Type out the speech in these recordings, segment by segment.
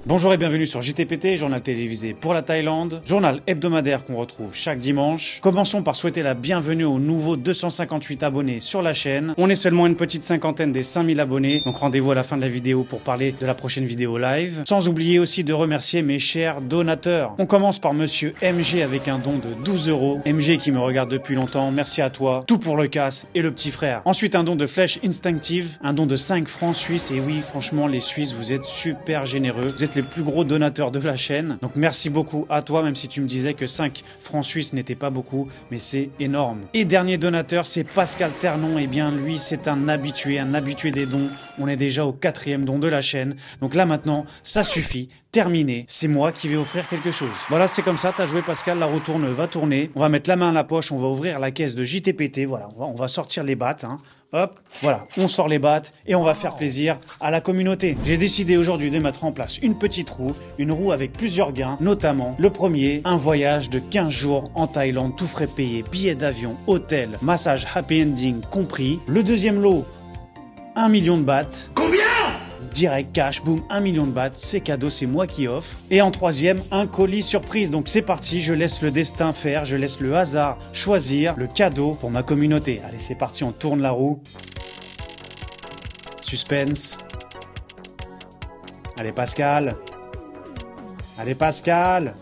Bonjour et bienvenue sur JTPT, journal télévisé pour la Thaïlande, journal hebdomadaire qu'on retrouve chaque dimanche. Commençons par souhaiter la bienvenue aux nouveaux 258 abonnés sur la chaîne. On est seulement une petite cinquantaine des 5000 abonnés, donc rendez-vous à la fin de la vidéo pour parler de la prochaine vidéo live. Sans oublier aussi de remercier mes chers donateurs. On commence par monsieur MG avec un don de 12 €. MG qui me regarde depuis longtemps, merci à toi. Tout pour le casse et le petit frère. Ensuite un don de Flèche Instinctive, un don de 5 francs suisses. Et oui, franchement les Suisses, vous êtes super généreux. Vous êtes les plus gros donateurs de la chaîne. Donc merci beaucoup à toi, même si tu me disais que 5 francs suisses n'étaient pas beaucoup, mais c'est énorme. Et dernier donateur, c'est Pascal Ternon. Et bien lui, c'est un habitué des dons. On est déjà au 4e don de la chaîne. Donc là maintenant, ça suffit. Terminé, c'est moi qui vais offrir quelque chose. Voilà, c'est comme ça, t'as joué Pascal, la roue va tourner. On va mettre la main à la poche, on va ouvrir la caisse de JTPT. Voilà, on va sortir les battes, hein. Hop, voilà, on sort les battes et on va faire plaisir à la communauté. J'ai décidé aujourd'hui de mettre en place une petite roue, une roue avec plusieurs gains, notamment le premier, un voyage de 15 jours en Thaïlande, tout frais payé, billets d'avion, hôtel, massage happy ending compris. Le deuxième lot, 1 million de bahts. Combien ? Direct cash, boum, 1 million de bahts, c'est cadeau, c'est moi qui offre. Et en troisième, un colis surprise. Donc c'est parti, je laisse le destin faire, je laisse le hasard choisir le cadeau pour ma communauté. Allez, c'est parti, on tourne la roue. Suspense. Allez Pascal. Allez Pascal.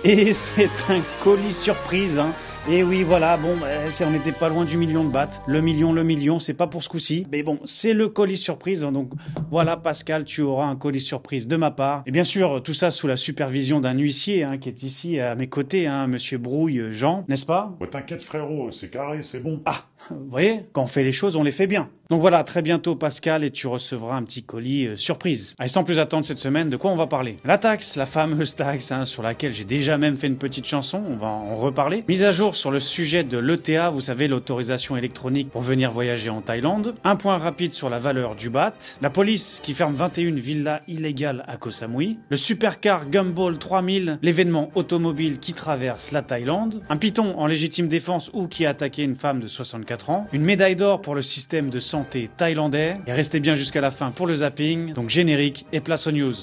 Et c'est un colis surprise, hein. Et oui, voilà, bon, on n'était pas loin du million de bahts. Le million, c'est pas pour ce coup-ci. Mais bon, c'est le colis surprise. Donc voilà, Pascal, tu auras un colis surprise de ma part. Et bien sûr, tout ça sous la supervision d'un huissier hein, qui est ici à mes côtés, hein, monsieur Brouille Jean, n'est-ce pas? Ouais, t'inquiète frérot, c'est carré, c'est bon. Ah, vous voyez, quand on fait les choses, on les fait bien. Donc voilà, à très bientôt Pascal et tu recevras un petit colis surprise. Allez, sans plus attendre cette semaine, de quoi on va parler? La taxe, la fameuse taxe hein, sur laquelle j'ai déjà même fait une petite chanson, on va en reparler. Mise à jour sur le sujet de l'ETA, vous savez, l'autorisation électronique pour venir voyager en Thaïlande. Un point rapide sur la valeur du baht. La police qui ferme 21 villas illégales à Koh Samui. Le supercar Gumball 3000, l'événement automobile qui traverse la Thaïlande. Un python en légitime défense ou qui a attaqué une femme de 64 ans. Une médaille d'or pour le système de santé thaïlandais. Et restez bien jusqu'à la fin pour le zapping. Donc générique et place aux news.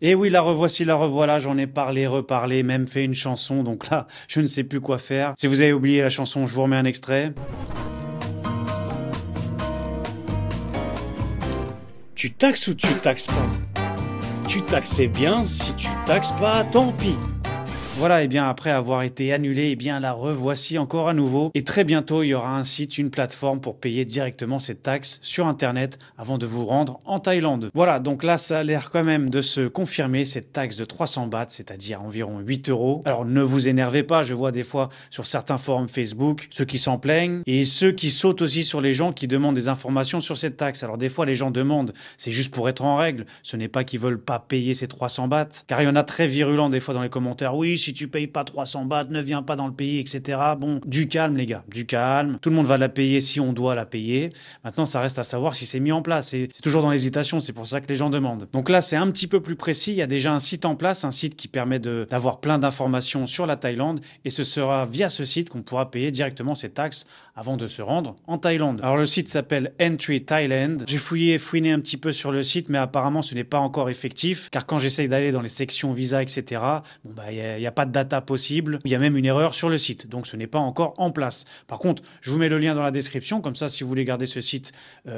Et oui, la revoici, la revoilà, j'en ai parlé, reparlé, même fait une chanson, donc là, je ne sais plus quoi faire. Si vous avez oublié la chanson, je vous remets un extrait. Tu taxes ou tu taxes pas? Tu taxes bien, si tu taxes pas, tant pis. Voilà, et bien après avoir été annulé, et bien la revoici encore à nouveau. Et très bientôt, il y aura un site, une plateforme pour payer directement cette taxe sur Internet avant de vous rendre en Thaïlande. Voilà, donc là, ça a l'air quand même de se confirmer, cette taxe de 300 bahts, c'est-à-dire environ 8 €. Alors ne vous énervez pas, je vois des fois sur certains forums Facebook, ceux qui s'en plaignent, et ceux qui sautent aussi sur les gens qui demandent des informations sur cette taxe. Alors des fois, les gens demandent, c'est juste pour être en règle, ce n'est pas qu'ils veulent pas payer ces 300 bahts, car il y en a très virulents des fois dans les commentaires, oui, si tu payes pas 300 bahts, ne viens pas dans le pays, etc. Bon, du calme les gars, du calme. Tout le monde va la payer si on doit la payer. Maintenant, ça reste à savoir si c'est mis en place. C'est toujours dans l'hésitation, c'est pour ça que les gens demandent. Donc là, c'est un petit peu plus précis. Il y a déjà un site en place, un site qui permet d'avoir plein d'informations sur la Thaïlande. Et ce sera via ce site qu'on pourra payer directement ces taxes avant de se rendre en Thaïlande. Alors le site s'appelle Entry Thailand. J'ai fouiné un petit peu sur le site, mais apparemment ce n'est pas encore effectif, car quand j'essaye d'aller dans les sections visa, etc., bon bah il y a pas de data possible. Il y a même une erreur sur le site, donc ce n'est pas encore en place. Par contre, je vous mets le lien dans la description, comme ça si vous voulez garder ce site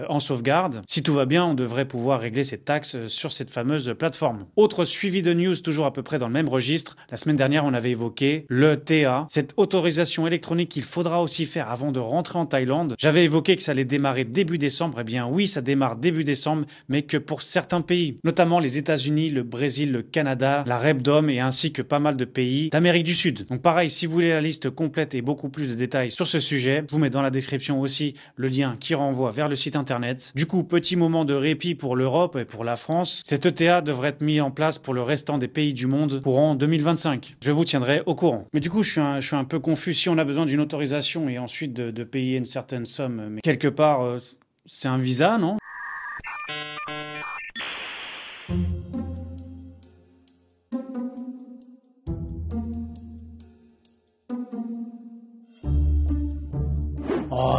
en sauvegarde, si tout va bien, on devrait pouvoir régler cette taxe sur cette fameuse plateforme. Autre suivi de news, toujours à peu près dans le même registre. La semaine dernière, on avait évoqué l'ETA, cette autorisation électronique qu'il faudra aussi faire avant de rentrer en Thaïlande. J'avais évoqué que ça allait démarrer début décembre. Eh bien oui, ça démarre début décembre, mais que pour certains pays, notamment les États-Unis, le Brésil, le Canada, la REPDOM et ainsi que pas mal de pays d'Amérique du Sud. Donc pareil, si vous voulez la liste complète et beaucoup plus de détails sur ce sujet, je vous mets dans la description aussi le lien qui renvoie vers le site internet. Du coup, petit moment de répit pour l'Europe et pour la France. Cette ETA devrait être mise en place pour le restant des pays du monde courant 2025. Je vous tiendrai au courant. Mais du coup, je suis un peu confus. Si on a besoin d'une autorisation et ensuite de payer une certaine somme, mais quelque part, c'est un visa, non ? Oh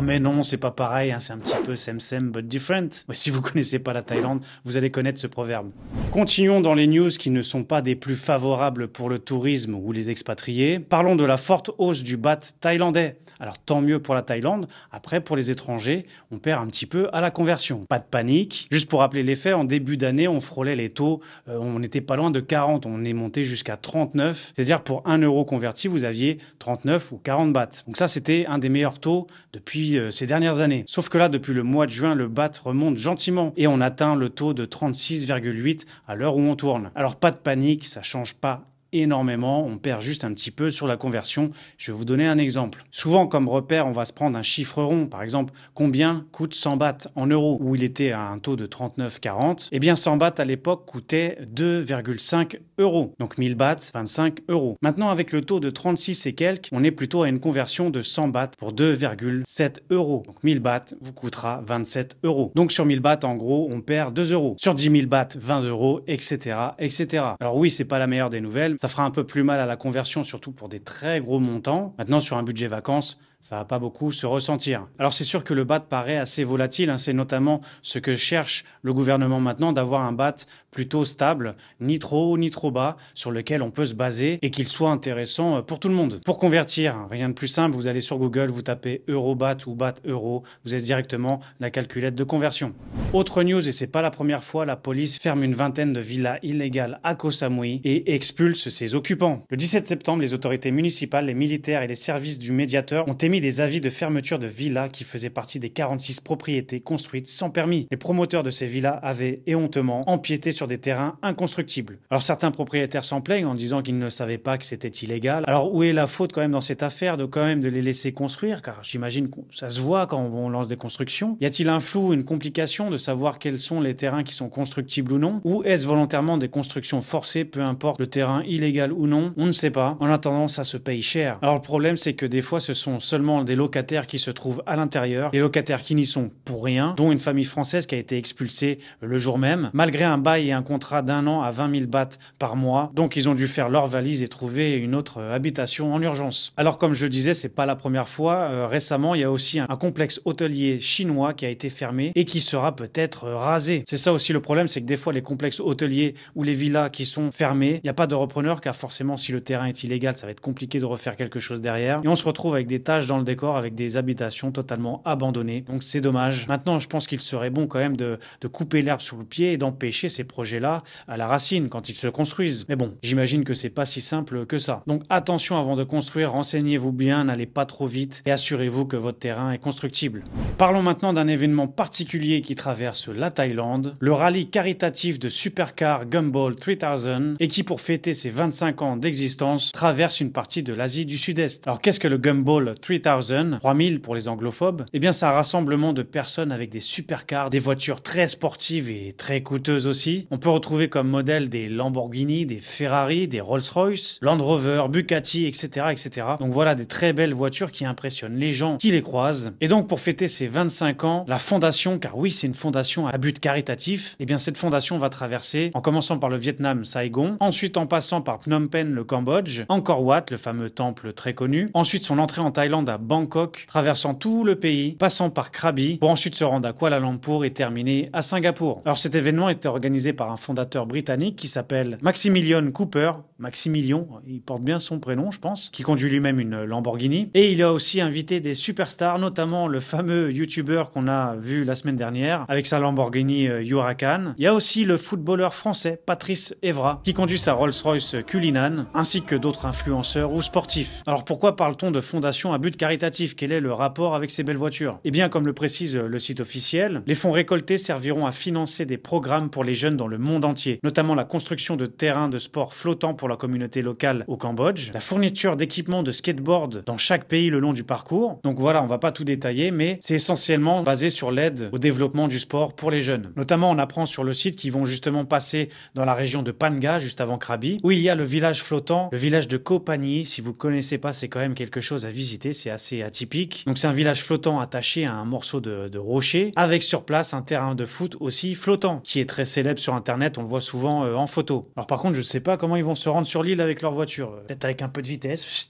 mais non, c'est pas pareil, hein, c'est un petit peu same but different. Mais si vous connaissez pas la Thaïlande, vous allez connaître ce proverbe. Continuons dans les news qui ne sont pas des plus favorables pour le tourisme ou les expatriés. Parlons de la forte hausse du baht thaïlandais. Alors tant mieux pour la Thaïlande, après pour les étrangers, on perd un petit peu à la conversion. Pas de panique, juste pour rappeler les faits, en début d'année, on frôlait les taux, on n'était pas loin de 40, on est monté jusqu'à 39, c'est-à-dire pour 1 euro converti, vous aviez 39 ou 40 bahts. Donc ça, c'était un des meilleurs taux depuis ces dernières années. Sauf que là, depuis le mois de juin, le baht remonte gentiment et on atteint le taux de 36,8 à l'heure où on tourne. Alors pas de panique, ça change pas énormément, on perd juste un petit peu sur la conversion. Je vais vous donner un exemple. Souvent, comme repère, on va se prendre un chiffre rond. Par exemple, combien coûte 100 bahts en euros, où il était à un taux de 39,40. Eh bien, 100 bahts à l'époque coûtait 2,5 euros. Donc 1000 bahts, 25 euros. Maintenant, avec le taux de 36 et quelques, on est plutôt à une conversion de 100 bahts pour 2,7 euros. Donc 1000 bahts vous coûtera 27 euros. Donc sur 1000 bahts, en gros, on perd 2 euros. Sur 10 000 bahts, 20 euros, etc., etc. Alors oui, c'est pas la meilleure des nouvelles. Ça fera un peu plus mal à la conversion, surtout pour des très gros montants. Maintenant, sur un budget vacances, ça va pas beaucoup se ressentir. Alors c'est sûr que le baht paraît assez volatile, hein. C'est notamment ce que cherche le gouvernement maintenant, d'avoir un baht plutôt stable, ni trop haut ni trop bas, sur lequel on peut se baser et qu'il soit intéressant pour tout le monde. Pour convertir, rien de plus simple, vous allez sur Google, vous tapez euro-baht ou baht-euro, vous avez directement la calculette de conversion. Autre news, et c'est pas la première fois, la police ferme une vingtaine de villas illégales à Koh Samui et expulse ses occupants. Le 17 septembre, les autorités municipales, les militaires et les services du médiateur ont émis des avis de fermeture de villas qui faisaient partie des 46 propriétés construites sans permis. Les promoteurs de ces villas avaient éhontement empiété sur des terrains inconstructibles. Alors certains propriétaires s'en plaignent en disant qu'ils ne savaient pas que c'était illégal. Alors où est la faute quand même dans cette affaire de les laisser construire, car j'imagine que ça se voit quand on lance des constructions. Y a-t-il un flou, une complication de savoir quels sont les terrains qui sont constructibles ou non? Ou est-ce volontairement des constructions forcées, peu importe le terrain illégal ou non? On ne sait pas. En attendant, ça se paye cher. Alors le problème, c'est que des fois, ce sont seulement des locataires qui se trouvent à l'intérieur, les locataires qui n'y sont pour rien, dont une famille française qui a été expulsée le jour même, malgré un bail et un contrat d'1 an à 20 000 bahts par mois. Donc ils ont dû faire leur valise et trouver une autre habitation en urgence. Alors comme je le disais, c'est pas la première fois. Récemment, il y a aussi un complexe hôtelier chinois qui a été fermé et qui sera peut-être rasé. C'est ça aussi le problème, c'est que des fois les complexes hôteliers ou les villas qui sont fermées, il n'y a pas de repreneur, car forcément si le terrain est illégal, ça va être compliqué de refaire quelque chose derrière. Et on se retrouve avec des taches dans le décor, avec des habitations totalement abandonnées. Donc c'est dommage. Maintenant, je pense qu'il serait bon quand même de couper l'herbe sous le pied et d'empêcher ces projets-là à la racine quand ils se construisent. Mais bon, j'imagine que c'est pas si simple que ça. Donc attention avant de construire, renseignez-vous bien, n'allez pas trop vite et assurez-vous que votre terrain est constructible. Parlons maintenant d'un événement particulier qui traverse la Thaïlande, le rallye caritatif de Supercar Gumball 3000 et qui, pour fêter ses 25 ans d'existence, traverse une partie de l'Asie du Sud-Est. Alors qu'est-ce que le Gumball 3000 pour les anglophobes? Eh bien c'est un rassemblement de personnes avec des supercars, des voitures très sportives et très coûteuses aussi. On peut retrouver comme modèle des Lamborghini, des Ferrari, des Rolls-Royce, Land Rover, Bugatti, etc., etc. Donc voilà des très belles voitures qui impressionnent les gens qui les croisent. Et donc pour fêter ses 25 ans, la fondation, car oui c'est une fondation à but caritatif, eh bien cette fondation va traverser, en commençant par le Vietnam, Saigon, ensuite en passant par Phnom Penh, le Cambodge, Angkor Wat, le fameux temple très connu, ensuite son entrée en Thaïlande à Bangkok, traversant tout le pays, passant par Krabi, pour ensuite se rendre à Kuala Lumpur et terminer à Singapour. Alors cet événement était organisé par un fondateur britannique qui s'appelle Maximilian Cooper. Maximilian, il porte bien son prénom je pense, qui conduit lui-même une Lamborghini. Et il a aussi invité des superstars, notamment le fameux youtubeur qu'on a vu la semaine dernière avec sa Lamborghini Huracan. Il y a aussi le footballeur français Patrice Evra qui conduit sa Rolls-Royce Cullinan, ainsi que d'autres influenceurs ou sportifs. Alors pourquoi parle-t-on de fondation à but caritatif? Quel est le rapport avec ces belles voitures? Eh bien, comme le précise le site officiel, les fonds récoltés serviront à financer des programmes pour les jeunes dans le monde entier, notamment la construction de terrains de sport flottants pour la communauté locale au Cambodge, la fourniture d'équipements de skateboard dans chaque pays le long du parcours. Donc voilà, on va pas tout détailler, mais c'est essentiellement basé sur l'aide au développement du sport pour les jeunes. Notamment, on apprend sur le site qu'ils vont justement passer dans la région de Panga, juste avant Krabi, où il y a le village flottant, le village de Koh Phangi. Si vous connaissez pas, c'est quand même quelque chose à visiter, c'est c'est assez atypique. Donc c'est un village flottant attaché à un morceau de rocher, avec sur place un terrain de foot aussi flottant, qui est très célèbre sur internet, on le voit souvent en photo. Alors par contre, je sais pas comment ils vont se rendre sur l'île avec leur voiture. Peut-être avec un peu de vitesse. Chut.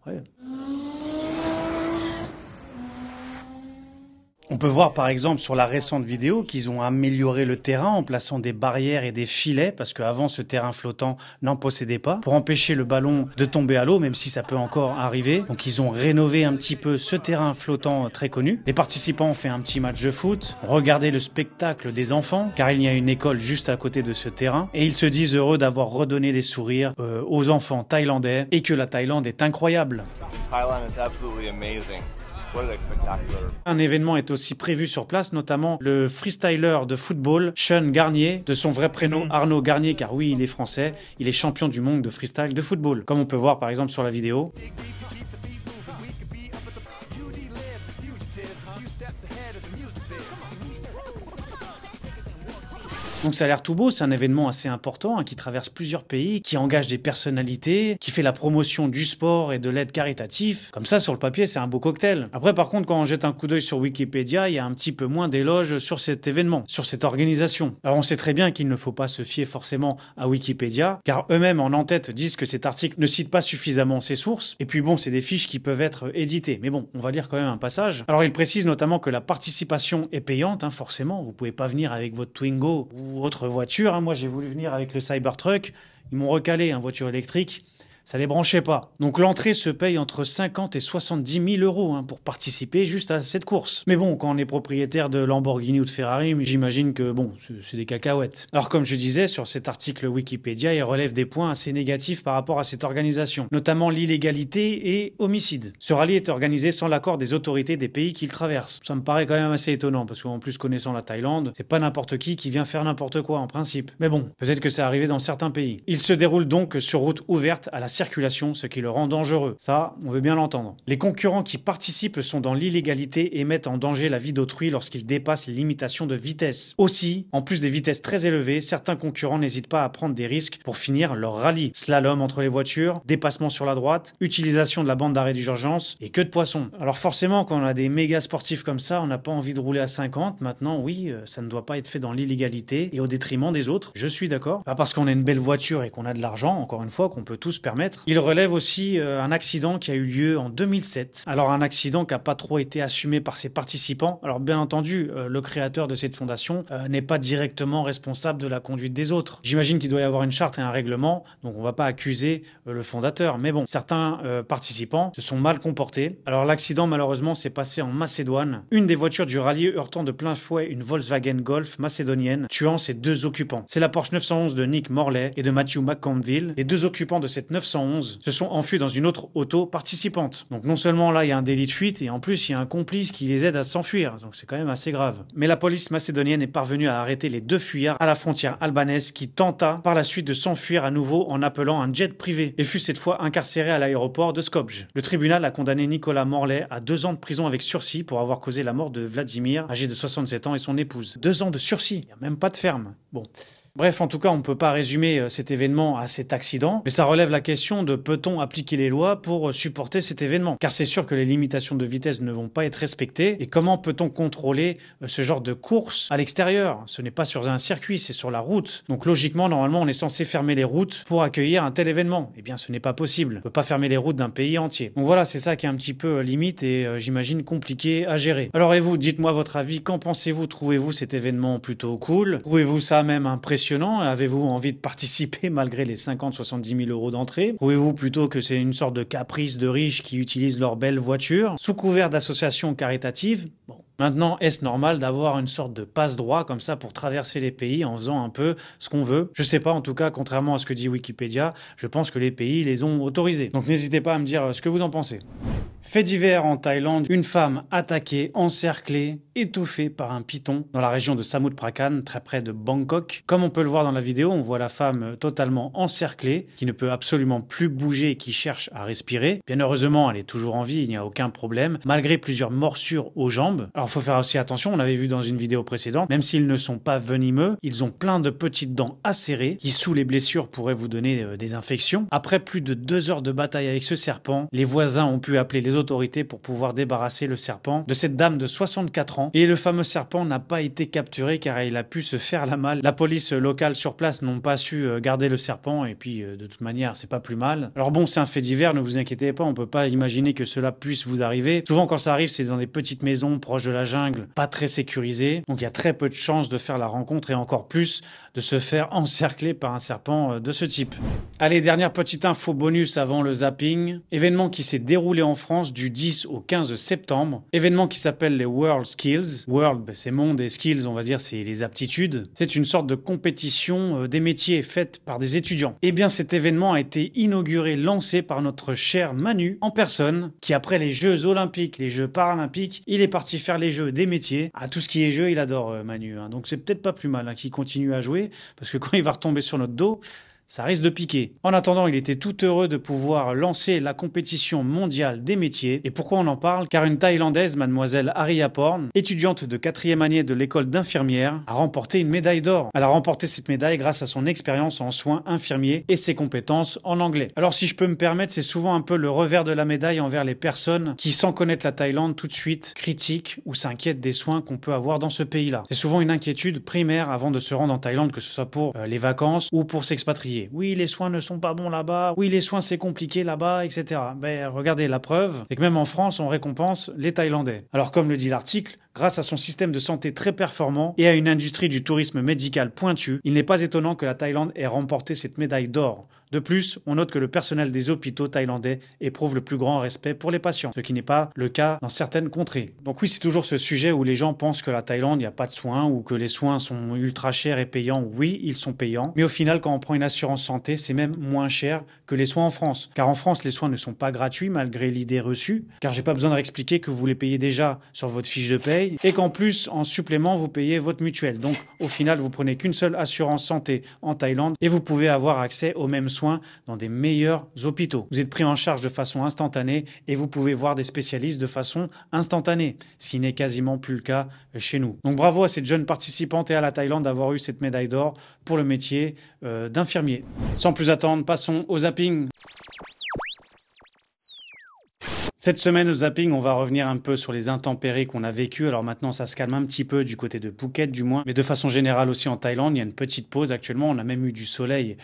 Ouais. On peut voir par exemple sur la récente vidéo qu'ils ont amélioré le terrain en plaçant des barrières et des filets parce qu'avant ce terrain flottant n'en possédait pas pour empêcher le ballon de tomber à l'eau même si ça peut encore arriver. Donc ils ont rénové un petit peu ce terrain flottant très connu. Les participants ont fait un petit match de foot, regardé le spectacle des enfants car il y a une école juste à côté de ce terrain et ils se disent heureux d'avoir redonné des sourires aux enfants thaïlandais et que la Thaïlande est incroyable. Thailand is absolutely amazing. What a spectacular. Un événement est aussi prévu sur place, notamment le freestyler de football Sean Garnier, de son vrai prénom Arnaud Garnier, car oui, il est français, il est champion du monde de freestyle de football, comme on peut voir par exemple sur la vidéo. Donc ça a l'air tout beau, c'est un événement assez important qui traverse plusieurs pays, qui engage des personnalités, qui fait la promotion du sport et de l'aide caritative. Comme ça, sur le papier, c'est un beau cocktail. Après, par contre, quand on jette un coup d'œil sur Wikipédia, il y a un petit peu moins d'éloges sur cet événement, sur cette organisation. Alors on sait très bien qu'il ne faut pas se fier forcément à Wikipédia, car eux-mêmes en en-tête disent que cet article ne cite pas suffisamment ses sources. Et puis bon, c'est des fiches qui peuvent être éditées. Mais bon, on va lire quand même un passage. Alors il précise notamment que la participation est payante, forcément. Vous pouvez pas venir avec votre Twingo ou autre voiture. Moi, j'ai voulu venir avec le Cybertruck. Ils m'ont recalé, voiture électrique. Ça les branchait pas. Donc l'entrée se paye entre 50 et 70 000 euros pour participer juste à cette course. Mais bon, quand on est propriétaire de Lamborghini ou de Ferrari, j'imagine que bon, c'est des cacahuètes. Alors comme je disais, sur cet article Wikipédia, il relève des points assez négatifs par rapport à cette organisation, notamment l'illégalité et homicide. Ce rallye est organisé sans l'accord des autorités des pays qu'il traverse. Ça me paraît quand même assez étonnant, parce qu'en plus connaissant la Thaïlande, c'est pas n'importe qui vient faire n'importe quoi en principe. Mais bon, peut-être que c'est arrivé dans certains pays. Il se déroule donc sur route ouverte à la circulation, ce qui le rend dangereux. Ça, on veut bien l'entendre. Les concurrents qui participent sont dans l'illégalité et mettent en danger la vie d'autrui lorsqu'ils dépassent les limitations de vitesse. Aussi, en plus des vitesses très élevées, certains concurrents n'hésitent pas à prendre des risques pour finir leur rallye. Slalom entre les voitures, dépassement sur la droite, utilisation de la bande d'arrêt d'urgence et queue de poisson. Alors forcément, quand on a des méga sportifs comme ça, on n'a pas envie de rouler à 50. Maintenant, oui, ça ne doit pas être fait dans l'illégalité et au détriment des autres. Je suis d'accord. Pas parce qu'on a une belle voiture et qu'on a de l'argent, encore une fois, qu'on peut tout se permettre. Il relève aussi un accident qui a eu lieu en 2007. Alors un accident qui n'a pas trop été assumé par ses participants. Alors bien entendu, le créateur de cette fondation n'est pas directement responsable de la conduite des autres. J'imagine qu'il doit y avoir une charte et un règlement, donc on ne va pas accuser le fondateur. Mais bon, certains participants se sont mal comportés. Alors l'accident malheureusement s'est passé en Macédoine. Une des voitures du rallye heurtant de plein fouet une Volkswagen Golf macédonienne, tuant ses deux occupants. C'est la Porsche 911 de Nick Morley et de Matthew McConville. Les deux occupants de cette 911 se sont enfuis dans une autre auto participante. Donc non seulement là il y a un délit de fuite et en plus il y a un complice qui les aide à s'enfuir. Donc c'est quand même assez grave. Mais la police macédonienne est parvenue à arrêter les deux fuyards à la frontière albanaise qui tenta par la suite de s'enfuir à nouveau en appelant un jet privé et fut cette fois incarcéré à l'aéroport de Skopje. Le tribunal a condamné Nicolas Morley à 2 ans de prison avec sursis pour avoir causé la mort de Vladimir, âgé de 67 ans et son épouse. 2 ans de sursis, il n'y a même pas de ferme. Bon. Bref, en tout cas, on ne peut pas résumer cet événement à cet accident, mais ça relève la question de peut-on appliquer les lois pour supporter cet événement? Car c'est sûr que les limitations de vitesse ne vont pas être respectées, et comment peut-on contrôler ce genre de course à l'extérieur? Ce n'est pas sur un circuit, c'est sur la route. Donc logiquement, normalement, on est censé fermer les routes pour accueillir un tel événement. Eh bien, ce n'est pas possible. On ne peut pas fermer les routes d'un pays entier. Donc voilà, c'est ça qui est un petit peu limite et j'imagine compliqué à gérer. Alors et vous, dites-moi votre avis, qu'en pensez-vous? Trouvez-vous cet événement plutôt cool? Trouvez-vous ça même impressionnant? Avez-vous envie de participer malgré les 50-70 000 euros d'entrée? Trouvez-vous plutôt que c'est une sorte de caprice de riches qui utilisent leur belle voiture sous couvert d'associations caritatives? Bon. Maintenant, est-ce normal d'avoir une sorte de passe-droit comme ça pour traverser les pays en faisant un peu ce qu'on veut? Je sais pas, en tout cas, contrairement à ce que dit Wikipédia, je pense que les pays les ont autorisés. Donc n'hésitez pas à me dire ce que vous en pensez. Fait divers en Thaïlande, une femme attaquée, encerclée, étouffée par un python dans la région de Samut Prakan, très près de Bangkok. Comme on peut le voir dans la vidéo, on voit la femme totalement encerclée, qui ne peut absolument plus bouger et qui cherche à respirer. Bien heureusement, elle est toujours en vie, il n'y a aucun problème, malgré plusieurs morsures aux jambes. Alors faut faire aussi attention, on avait vu dans une vidéo précédente, même s'ils ne sont pas venimeux, ils ont plein de petites dents acérées qui sous les blessures pourraient vous donner des infections. Après plus de 2 heures de bataille avec ce serpent, les voisins ont pu appeler les autorités pour pouvoir débarrasser le serpent de cette dame de 64 ans et le fameux serpent n'a pas été capturé car il a pu se faire la malle. La police locale sur place n'ont pas su garder le serpent et puis de toute manière c'est pas plus mal. Alors bon, c'est un fait divers, ne vous inquiétez pas, on peut pas imaginer que cela puisse vous arriver. Souvent quand ça arrive c'est dans des petites maisons proches de la jungle, pas très sécurisées, donc il y a très peu de chances de faire la rencontre et encore plus de se faire encercler par un serpent de ce type. Allez, dernière petite info bonus avant le zapping. Événement qui s'est déroulé en France du 10 au 15 septembre. Événement qui s'appelle les World Skills. World, c'est monde et skills, on va dire, c'est les aptitudes. C'est une sorte de compétition des métiers faite par des étudiants. Eh bien, cet événement a été inauguré, lancé par notre cher Manu en personne, qui après les Jeux Olympiques, les Jeux Paralympiques, il est parti faire les Jeux des métiers. Ah, tout ce qui est jeu, il adore Manu. Hein. Donc c'est peut-être pas plus mal qu'il continue à jouer, parce que quand il va retomber sur notre dos, ça risque de piquer. En attendant, il était tout heureux de pouvoir lancer la compétition mondiale des métiers. Et pourquoi on en parle? Car une Thaïlandaise, mademoiselle Ariaporn, étudiante de 4e année de l'école d'infirmière, a remporté une médaille d'or. Elle a remporté cette médaille grâce à son expérience en soins infirmiers et ses compétences en anglais. Alors si je peux me permettre, c'est souvent un peu le revers de la médaille envers les personnes qui, sans connaître la Thaïlande, tout de suite critiquent ou s'inquiètent des soins qu'on peut avoir dans ce pays-là. C'est souvent une inquiétude primaire avant de se rendre en Thaïlande, que ce soit pour les vacances ou pour s'expatrier. Oui, les soins ne sont pas bons là-bas. Oui, les soins c'est compliqué là-bas, etc. Ben, regardez, la preuve, c'est que même en France, on récompense les Thaïlandais. Alors, comme le dit l'article, grâce à son système de santé très performant et à une industrie du tourisme médical pointue, il n'est pas étonnant que la Thaïlande ait remporté cette médaille d'or. De plus, on note que le personnel des hôpitaux thaïlandais éprouve le plus grand respect pour les patients, ce qui n'est pas le cas dans certaines contrées. Donc oui, c'est toujours ce sujet où les gens pensent que la Thaïlande, il n'y a pas de soins ou que les soins sont ultra chers et payants. Oui, ils sont payants, mais au final, quand on prend une assurance santé, c'est même moins cher que les soins en France. Car en France, les soins ne sont pas gratuits malgré l'idée reçue, car j'ai pas besoin de réexpliquer que vous les payez déjà sur votre fiche de paye et qu'en plus, en supplément, vous payez votre mutuelle. Donc au final, vous prenez qu'une seule assurance santé en Thaïlande et vous pouvez avoir accès aux mêmes soins dans des meilleurs hôpitaux. Vous êtes pris en charge de façon instantanée et vous pouvez voir des spécialistes de façon instantanée, ce qui n'est quasiment plus le cas chez nous. Donc bravo à cette jeune participante et à la Thaïlande d'avoir eu cette médaille d'or pour le métier d'infirmier. Sans plus attendre, passons au zapping. Cette semaine au zapping, on va revenir un peu sur les intempéries qu'on a vécues. Alors maintenant, ça se calme un petit peu du côté de Phuket du moins. Mais de façon générale aussi en Thaïlande, il y a une petite pause actuellement. On a même eu du soleil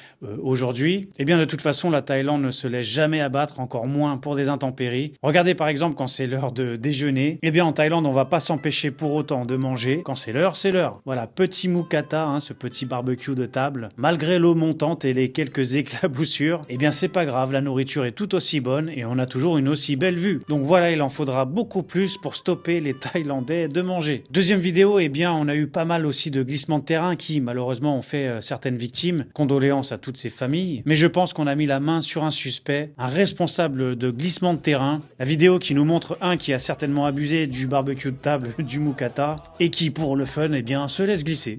aujourd'hui. Eh bien de toute façon, la Thaïlande ne se laisse jamais abattre, encore moins pour des intempéries. Regardez par exemple quand c'est l'heure de déjeuner. Eh bien en Thaïlande, on va pas s'empêcher pour autant de manger. Quand c'est l'heure, c'est l'heure. Voilà, petit mookata, ce petit barbecue de table. Malgré l'eau montante et les quelques éclaboussures, eh bien c'est pas grave, la nourriture est tout aussi bonne et on a toujours une aussi belle vue. Donc voilà, il en faudra beaucoup plus pour stopper les Thaïlandais de manger. Deuxième vidéo, eh bien on a eu pas mal aussi de glissements de terrain qui malheureusement ont fait certaines victimes. Condoléances à toutes ces familles. Mais je pense qu'on a mis la main sur un suspect, un responsable de glissement de terrain. La vidéo qui nous montre un qui a certainement abusé du barbecue de table, du mookata, et qui pour le fun, eh bien se laisse glisser.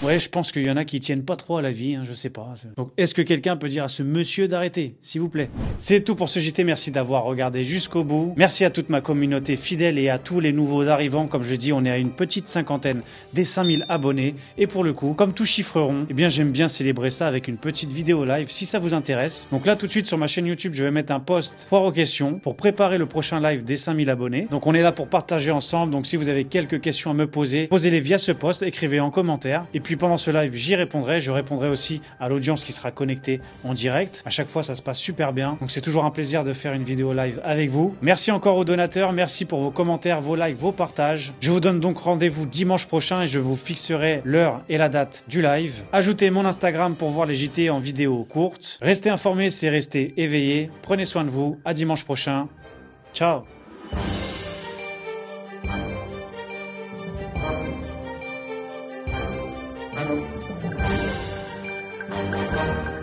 Ouais, je pense qu'il y en a qui tiennent pas trop à la vie, je sais pas. Donc, est-ce que quelqu'un peut dire à ce monsieur d'arrêter, s'il vous plaît? C'est tout pour ce JT, merci d'avoir regardé jusqu'au bout. Merci à toute ma communauté fidèle et à tous les nouveaux arrivants. Comme je dis, on est à une petite cinquantaine des 5000 abonnés. Et pour le coup, comme tout chiffre rond, eh bien j'aime bien célébrer ça avec une petite vidéo live si ça vous intéresse. Donc là, tout de suite sur ma chaîne YouTube, je vais mettre un post foire aux questions pour préparer le prochain live des 5000 abonnés. Donc on est là pour partager ensemble. Donc si vous avez quelques questions à me poser, posez-les via ce post, écrivez en commentaire. Et puis pendant ce live, j'y répondrai. Je répondrai aussi à l'audience qui sera connectée en direct. À chaque fois, ça se passe super bien. Donc c'est toujours un plaisir de faire une vidéo live avec vous. Merci encore aux donateurs. Merci pour vos commentaires, vos likes, vos partages. Je vous donne donc rendez-vous dimanche prochain et je vous fixerai l'heure et la date du live. Ajoutez mon Instagram pour voir les JT en vidéo courte. Restez informés, c'est rester éveillé. Prenez soin de vous. À dimanche prochain. Ciao. Thank you.